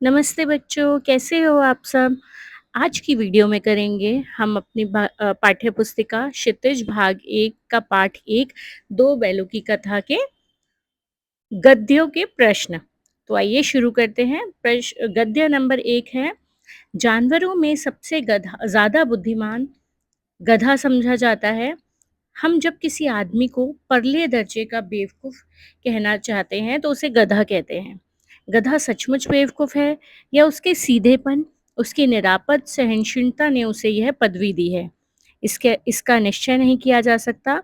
नमस्ते बच्चों, कैसे हो आप सब? आज की वीडियो में करेंगे हम अपनी पाठ्य पुस्तिका क्षितिज भाग 1 का पाठ 1 दो बैलों की कथा के गद्यों के प्रश्न। तो आइए शुरू करते हैं। गद्य नंबर 1 है, जानवरों में सबसे गधा ज़्यादा बुद्धिमान गधा समझा जाता है। हम जब किसी आदमी को परले दर्जे का बेवकूफ़ कहना चाहते हैं तो उसे गधा कहते हैं। गधा सचमुच बेवकूफ़ है या उसके सीधेपन, उसकी निरापद सहनशीलता ने उसे यह पदवी दी है? इसके इसका निश्चय नहीं किया जा सकता।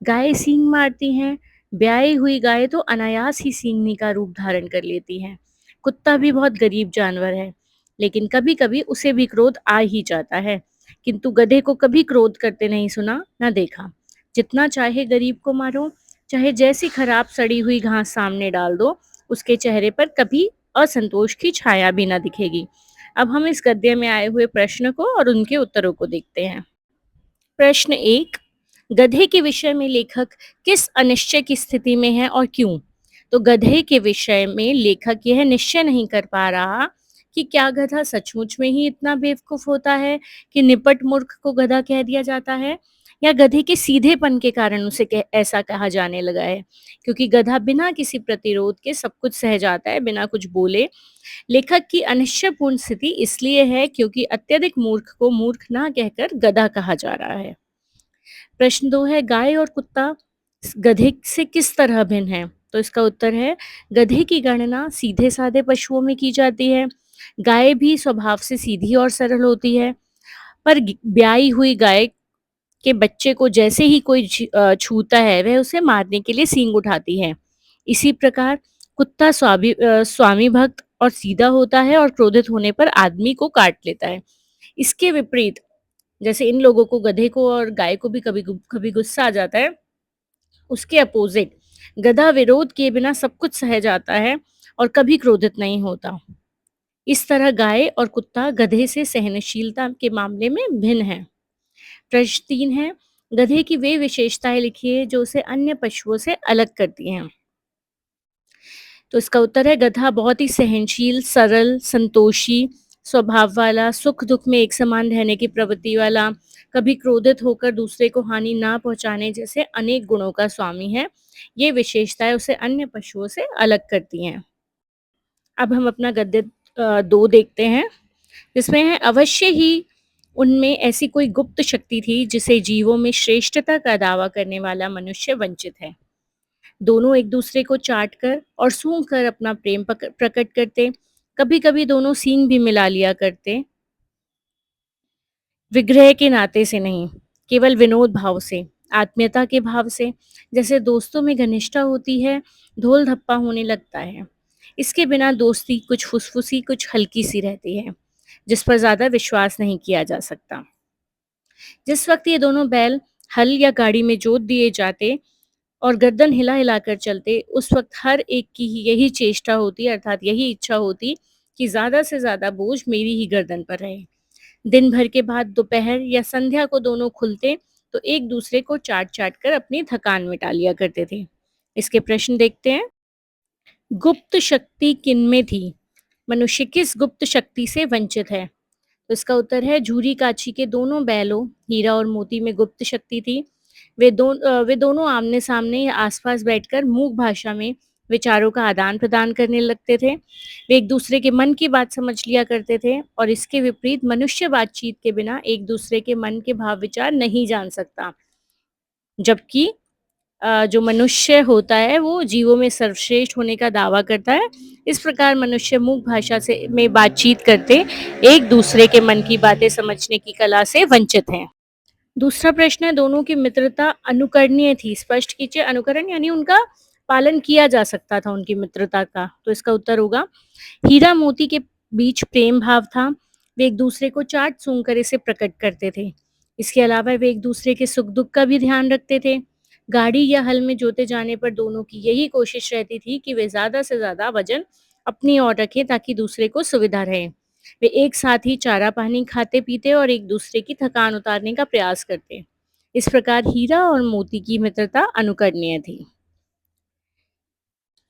गाय सींग मारती हैं, ब्याई हुई गाय तो अनायास ही सींगनी का रूप धारण कर लेती हैं। कुत्ता भी बहुत गरीब जानवर है, लेकिन कभी-कभी उसे भी क्रोध आ ही जाता है। किंतु गधे को कभी क्रोध करते नहीं सुना, ना देखा। जितना चाहे गरीब को मारो, चाहे जैसी खराब सड़ी हुई घास सामने डाल दो, उसके चेहरे पर कभी असंतोष की छाया भी ना दिखेगी। अब हम इस गद्य में आए हुए प्रश्न को और उनके उत्तरों को देखते हैं। प्रश्न 1, गधे के विषय में लेखक किस अनिश्चय की स्थिति में है और क्यों? तो गधे के विषय में लेखक यह निश्चय नहीं कर पा रहा कि क्या गधा सचमुच में ही इतना बेवकूफ होता है कि निपट मूर्ख को गधा कह दिया जाता है, या गधे के सीधेपन के कारण उसे ऐसा कहा जाने लगा है, क्योंकि गधा बिना किसी प्रतिरोध के सब कुछ सह जाता है, बिना कुछ बोले। लेखक की अनिश्चयपूर्ण स्थिति इसलिए है क्योंकि अत्यधिक मूर्ख को मूर्ख ना कहकर गधा कहा जा रहा है। प्रश्न 2 है, गाय और कुत्ता गधे से किस तरह भिन्न है? तो इसका उत्तर है, गधे की गणना सीधे साधे पशुओं में की जाती है। गाय भी स्वभाव से सीधी और सरल होती है, पर ब्याई हुई गाय के बच्चे को जैसे ही कोई छूता है वह उसे मारने के लिए सींग उठाती है। इसी प्रकार कुत्ता स्वामी भक्त और सीधा होता है और क्रोधित होने पर आदमी को काट लेता है। इसके विपरीत, जैसे इन लोगों को, गधे को और गाय को भी कभी कभी गुस्सा आ जाता है, उसके अपोजिट गधा विरोध किए बिना सब कुछ सह जाता है और कभी क्रोधित नहीं होता। इस तरह गाय और कुत्ता गधे से सहनशीलता के मामले में भिन्न हैं। प्रश्न 3 है, गधे की वे विशेषताएं लिखिए जो उसे अन्य पशुओं से अलग करती हैं। तो इसका उत्तर है, गधा बहुत ही सहनशील, सरल, संतोषी स्वभाव वाला, सुख दुख में एक समान रहने की प्रवृत्ति वाला, कभी क्रोधित होकर दूसरे को हानि ना पहुंचाने जैसे अनेक गुणों का स्वामी है। ये विशेषताएं उसे अन्य पशुओं से अलग करती हैं। अब हम अपना गद्य 2 देखते हैं, जिसमें है, अवश्य ही उनमें ऐसी कोई गुप्त शक्ति थी जिसे जीवों में श्रेष्ठता का दावा करने वाला मनुष्य वंचित है। दोनों एक दूसरे को चाट कर और सूंघ कर अपना प्रेम प्रकट करते, कभी कभी दोनों सींग भी मिला लिया करते, विग्रह के नाते से नहीं, केवल विनोद भाव से, आत्मीयता के भाव से। जैसे दोस्तों में घनिष्ठता होती है, ढोल धप्पा होने लगता है। इसके बिना दोस्ती कुछ फुसफुसी, कुछ हल्की सी रहती है, जिस पर ज्यादा विश्वास नहीं किया जा सकता। जिस वक्त ये दोनों बैल हल या गाड़ी में जोत दिए जाते और गर्दन हिला हिलाकर चलते, उस वक्त हर एक की यही चेष्टा होती, अर्थात यही इच्छा होती कि ज्यादा से ज्यादा बोझ मेरी ही गर्दन पर रहे। दिन भर के बाद दोपहर या संध्या को दोनों खुलते तो एक दूसरे को चाट चाट कर अपनी थकान मिटा लिया करते थे। इसके प्रश्न देखते हैं। गुप्त शक्ति किनमें थी? मनुष्य किस गुप्त शक्ति से वंचित है? तो इसका उत्तर है, झूरी काची के दोनों बैलों हीरा और मोती में गुप्त शक्ति थी। वे दोनों आमने सामने या आसपास बैठकर मूक भाषा में विचारों का आदान प्रदान करने लगते थे। वे एक दूसरे के मन की बात समझ लिया करते थे, और इसके विपरीत मनुष्य बातचीत के बिना एक दूसरे के मन के भाव विचार नहीं जान सकता। जबकि जो मनुष्य होता है वो जीवों में सर्वश्रेष्ठ होने का दावा करता है। इस प्रकार मनुष्य मूक भाषा से में बातचीत करते एक दूसरे के मन की बातें समझने की कला से वंचित हैं। दूसरा प्रश्न है, दोनों की मित्रता अनुकरणीय थी? स्पष्ट कीजिए, अनुकरण यानी उनका पालन किया जा सकता था उनकी मित्रता का। तो इसका उत्तर होगा, हीरा मोती के बीच प्रेम भाव था। वे एक दूसरे को चाट सूंघ कर इसे प्रकट करते थे। इसके अलावा वे एक दूसरे के सुख दुख का भी ध्यान रखते थे। गाड़ी या हल में जोते जाने पर दोनों की यही कोशिश रहती थी कि वे ज्यादा से ज्यादा वजन अपनी ओर रखें ताकि दूसरे को सुविधा रहे। वे एक साथ ही चारा पानी खाते पीते और एक दूसरे की थकान उतारने का प्रयास करते। इस प्रकार हीरा और मोती की मित्रता अनुकरणीय थी।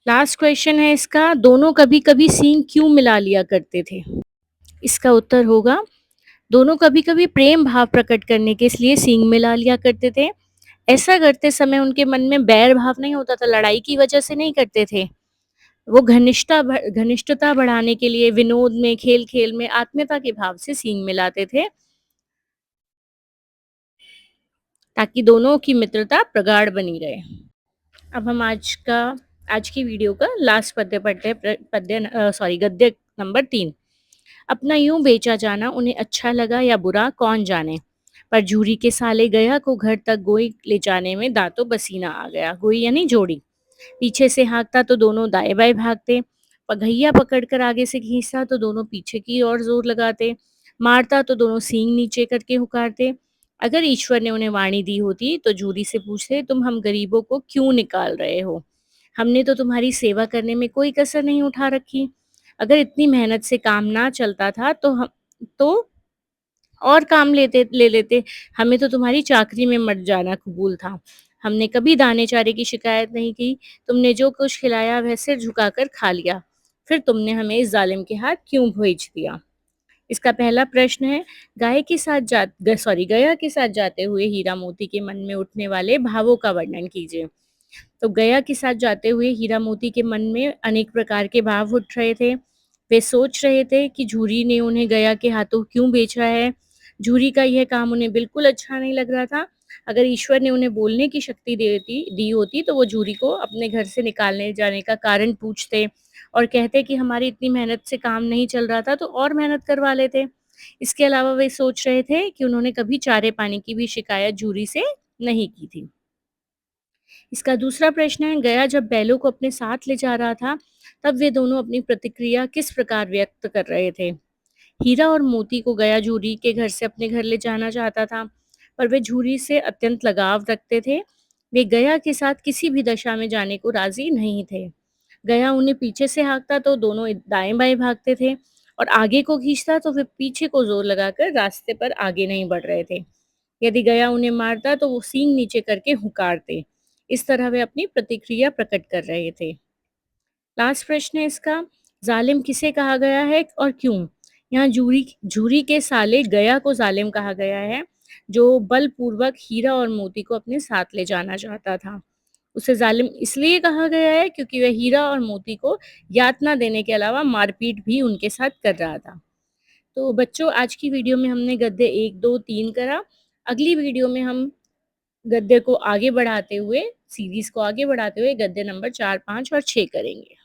लास्ट क्वेश्चन है इसका, दोनों कभी-कभी सींग क्यों मिला लिया करते थे? इसका उत्तर होगा, दोनों कभी-कभी प्रेम भाव प्रकट करने के इसलिए सींग मिला लिया करते थे। ऐसा करते समय उनके मन में बैर भाव नहीं होता था, लड़ाई की वजह से नहीं करते थे। वो घनिष्ठता बढ़ाने के लिए विनोद में, खेल-खेल में आत्मीयता के भाव से सींग मिलाते थे, ताकि दोनों की मित्रता प्रगाढ़ बनी रहे। अब हम आज की वीडियो का लास्ट पद्य पढ़ते हैं, गद्य नंबर 3। अपना यूं बेचा जाना उन्हें अच्छा लगा या बुरा कौन जाने, पर जूरी के साले गया को घर तक गोई ले जाने में दांतों पसीना आ गया। गोई यानी जोड़ी। पीछे से हाँकता तो दोनों दाएं बाएं भागते, पगहिया पकड़कर आगे से खींचता तो दोनों पीछे की ओर जोर लगाते, मारता तो दोनों सींग नीचे करके हुकारते। अगर ईश्वर ने उन्हें वाणी दी होती तो जूरी से पूछते, तुम हम गरीबों को क्यों निकाल रहे हो? हमने तो तुम्हारी सेवा करने में कोई कसर नहीं उठा रखी। अगर इतनी मेहनत से काम ना चलता था तो और काम ले लेते। हमें तो तुम्हारी चाकरी में मर जाना कबूल था। हमने कभी दाने चारे की शिकायत नहीं की। तुमने जो कुछ खिलाया वह सिर झुकाकर खा लिया। फिर तुमने हमें इस जालिम के हाथ क्यों भेज दिया? इसका पहला प्रश्न है, गया के साथ जाते हुए हीरा मोती के मन में उठने वाले भावों का वर्णन कीजिए। तो गया के साथ जाते हुए हीरा मोती के मन में अनेक प्रकार के भाव उठ रहे थे। वे सोच रहे थे कि झूरी ने उन्हें गया के हाथों क्यों बेचा है। झूरी का यह काम उन्हें बिल्कुल अच्छा नहीं लग रहा था। अगर ईश्वर ने उन्हें बोलने की शक्ति दी होती तो वो झूरी को अपने घर से निकालने जाने का कारण पूछते और कहते कि हमारी इतनी मेहनत से काम नहीं चल रहा था तो और मेहनत करवा लेते। इसके अलावा वे सोच रहे थे कि उन्होंने कभी चारे पानी की भी शिकायत झूरी से नहीं की थी। इसका दूसरा प्रश्न है, गया जब बैलों को अपने साथ ले जा रहा था, तब वे दोनों अपनी प्रतिक्रिया किस प्रकार व्यक्त कर रहे थे? हीरा और मोती को गया झूरी के घर से अपने घर ले जाना चाहता था, पर वे झूरी से अत्यंत लगाव रखते थे। वे गया के साथ किसी भी दशा में जाने को राजी नहीं थे। गया उन्हें पीछे से हाँकता तो दोनों दाएं-बाएं भागते थे और आगे को खींचता तो वे पीछे को जोर लगाकर रास्ते पर आगे नहीं बढ़ रहे थे। यदि गया उन्हें मारता तो वो सींग नीचे करके हुकारते। इस तरह वे अपनी प्रतिक्रिया प्रकट कर रहे थे। लास्ट प्रश्न है इसका, जालिम किसे कहा गया है और क्यों? यहाँ जूरी झूरी के साले गया को जालिम कहा गया है, जो बलपूर्वक हीरा और मोती को अपने साथ ले जाना चाहता था। उसे जालिम इसलिए कहा गया है क्योंकि वह हीरा और मोती को यातना देने के अलावा मारपीट भी उनके साथ कर रहा था। तो बच्चों, आज की वीडियो में हमने गद्य 1, 2, 3 करा। अगली वीडियो में हम गद्य को आगे बढ़ाते हुए सीरीज़ को आगे बढ़ाते हुए गद्य नंबर 4, 5 और 6 करेंगे।